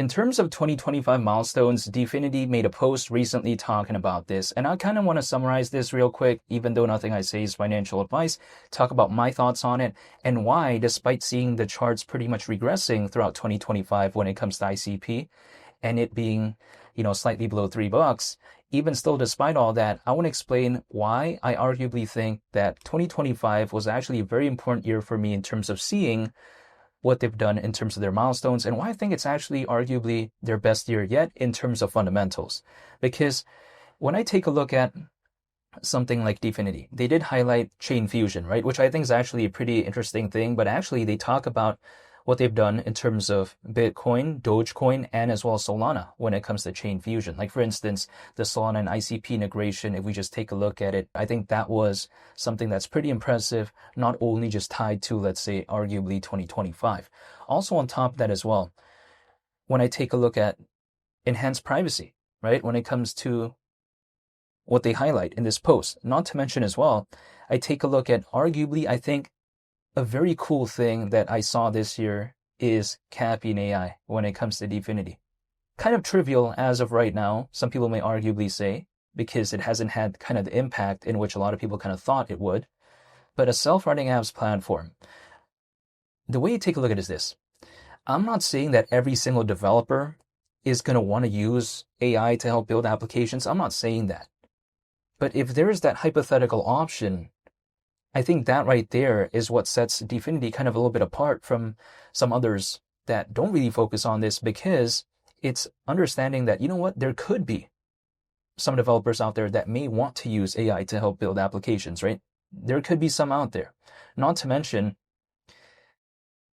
In terms of 2025 milestones, Dfinity made a post recently talking about this, and I kind of want to summarize this real quick, even though nothing I say is financial advice, talk about my thoughts on it, and why, despite seeing the charts pretty much regressing throughout 2025 when it comes to ICP, and it being, slightly below $3, even still, despite all that, I want to explain why I arguably think that 2025 was actually a very important year for me in terms of seeing what they've done in terms of their milestones, and why I think it's actually arguably their best year yet in terms of fundamentals. Because when I take a look at something like Dfinity, they did highlight chain fusion, right? Which I think is actually a pretty interesting thing, but actually they talk about what they've done in terms of Bitcoin, Dogecoin, and as well as Solana when it comes to chain fusion. Like for instance, the Solana and ICP integration, if we just take a look at it, I think that was something that's pretty impressive, not only just tied to, let's say, arguably 2025. Also on top of that as well, when I take a look at enhanced privacy, right? When it comes to what they highlight in this post, not to mention as well, I take a look at arguably, I think, a very cool thing that I saw this year is capping AI when it comes to Dfinity. Kind of trivial as of right now, some people may arguably say, because it hasn't had kind of the impact in which a lot of people kind of thought it would. But a self-running apps platform, the way you take a look at it is this. I'm not saying that every single developer is going to want to use AI to help build applications. I'm not saying that. But if there is that hypothetical option, I think that right there is what sets Dfinity kind of a little bit apart from some others that don't really focus on this, because it's understanding that, there could be some developers out there that may want to use AI to help build applications, right? There could be some out there. Not to mention,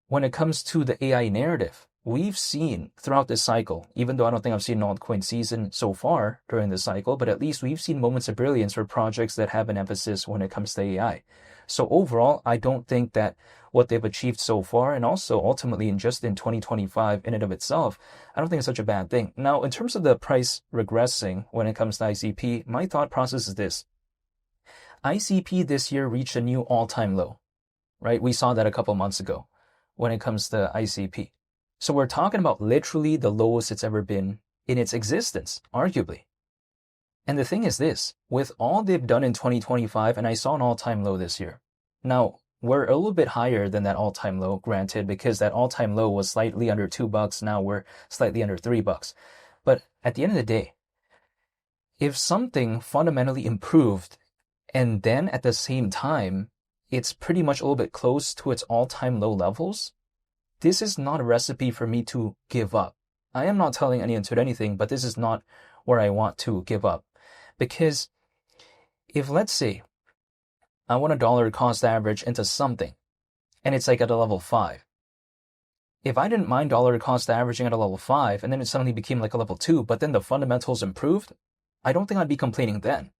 when it comes to the AI narrative, we've seen throughout this cycle, even though I don't think I've seen an altcoin season so far during this cycle, but at least we've seen moments of brilliance for projects that have an emphasis when it comes to AI. So overall, I don't think that what they've achieved so far, and also ultimately in 2025 in and of itself, I don't think it's such a bad thing. Now, in terms of the price regressing when it comes to ICP, my thought process is this. ICP this year reached a new all-time low, right? We saw that a couple months ago when it comes to ICP. So we're talking about literally the lowest it's ever been in its existence, arguably. And the thing is this, with all they've done in 2025, and I saw an all-time low this year. Now, we're a little bit higher than that all-time low, granted, because that all-time low was slightly under $2. Now we're slightly under $3. But at the end of the day, if something fundamentally improved, and then at the same time, it's pretty much a little bit close to its all-time low levels, this is not a recipe for me to give up. I am not telling anyone to do anything, but this is not where I want to give up. Because if, let's say, I want a dollar cost average into something, and it's like at a level 5. If I didn't mind dollar cost averaging at a level 5, and then it suddenly became like a level 2, but then the fundamentals improved, I don't think I'd be complaining then.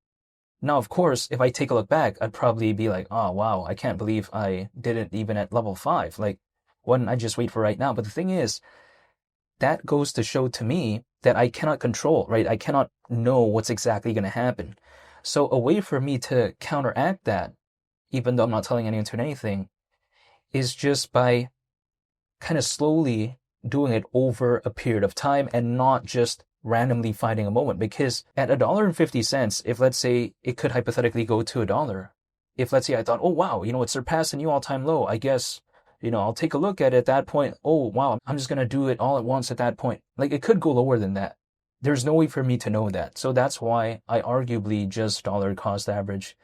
Now, of course, if I take a look back, I'd probably be like, oh, wow, I can't believe I did it even at level 5. Like, why didn't I just wait for right now? But the thing is, that goes to show to me that I cannot control, right? I cannot know what's exactly going to happen. So a way for me to counteract that, even though I'm not telling anyone to do anything, is just by kind of slowly doing it over a period of time and not just randomly finding a moment. Because at $1.50, if let's say it could hypothetically go to $1, if let's say I thought, oh wow, it surpassed a new all-time low, I guess, I'll take a look at it at that point. Oh, wow, I'm just going to do it all at once at that point. Like, it could go lower than that. There's no way for me to know that. So that's why I arguably just dollar cost average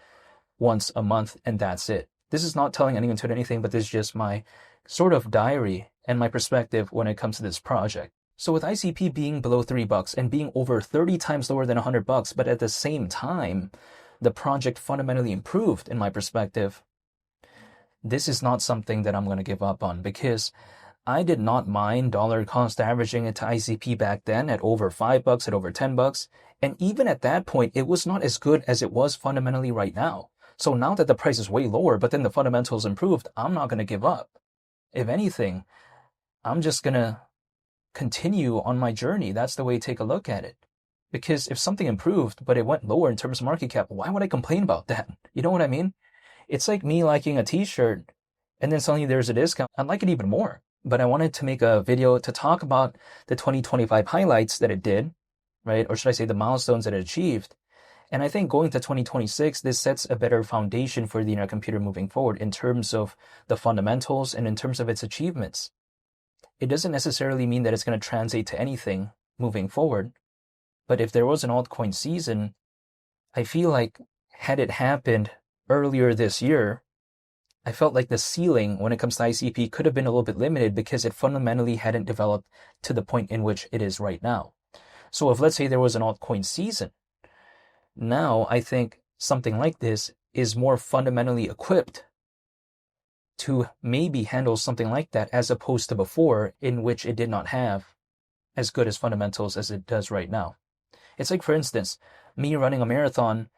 once a month, and that's it. This is not telling anyone to do anything, but this is just my sort of diary and my perspective when it comes to this project. So with ICP being below $3 and being over 30 times lower than $100, but at the same time, the project fundamentally improved in my perspective, this is not something that I'm going to give up on, because I did not mind dollar cost averaging it to ICP back then at over $5, at over $10. And even at that point, it was not as good as it was fundamentally right now. So now that the price is way lower, but then the fundamentals improved, I'm not going to give up. If anything, I'm just going to continue on my journey. That's the way to take a look at it. Because if something improved, but it went lower in terms of market cap, why would I complain about that? You know what I mean? It's like me liking a t-shirt and then suddenly there's a discount. I'd like it even more. but I wanted to make a video to talk about the 2025 highlights that it did, right? Or should I say the milestones that it achieved. And I think going to 2026, this sets a better foundation for the internet computer moving forward in terms of the fundamentals and in terms of its achievements. It doesn't necessarily mean that it's going to translate to anything moving forward. But if there was an altcoin season, I feel like had it happened earlier this year, I felt like the ceiling when it comes to ICP could have been a little bit limited because it fundamentally hadn't developed to the point in which it is right now. So if, let's say, there was an altcoin season, now I think something like this is more fundamentally equipped to maybe handle something like that as opposed to before, in which it did not have as good as fundamentals as it does right now. It's like, for instance, me running a marathon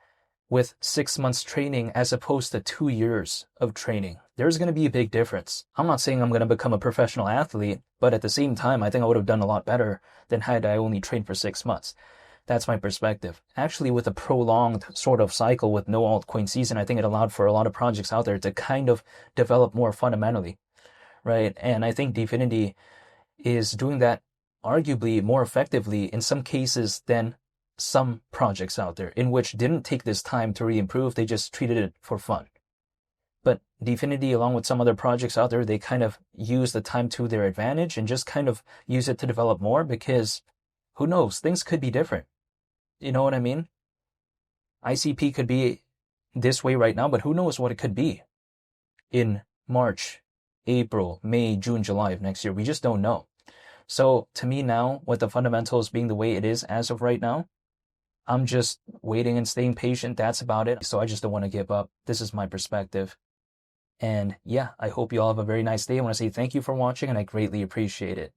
with 6 months training as opposed to 2 years of training. There's going to be a big difference. I'm not saying I'm going to become a professional athlete, but at the same time, I think I would have done a lot better than had I only trained for 6 months. That's my perspective. Actually, with a prolonged sort of cycle with no altcoin season, I think it allowed for a lot of projects out there to kind of develop more fundamentally, right? And I think Dfinity is doing that arguably more effectively in some cases than some projects out there, in which didn't take this time to really improve. They just treated it for fun. But Dfinity, along with some other projects out there, they kind of use the time to their advantage and just kind of use it to develop more, because who knows, things could be different. You know what I mean? ICP could be this way right now, but who knows what it could be in March, April, May, June, July of next year. We just don't know. So to me now, with the fundamentals being the way it is as of right now, I'm just waiting and staying patient. That's about it. So I just don't want to give up. This is my perspective. And yeah, I hope you all have a very nice day. I want to say thank you for watching, and I greatly appreciate it.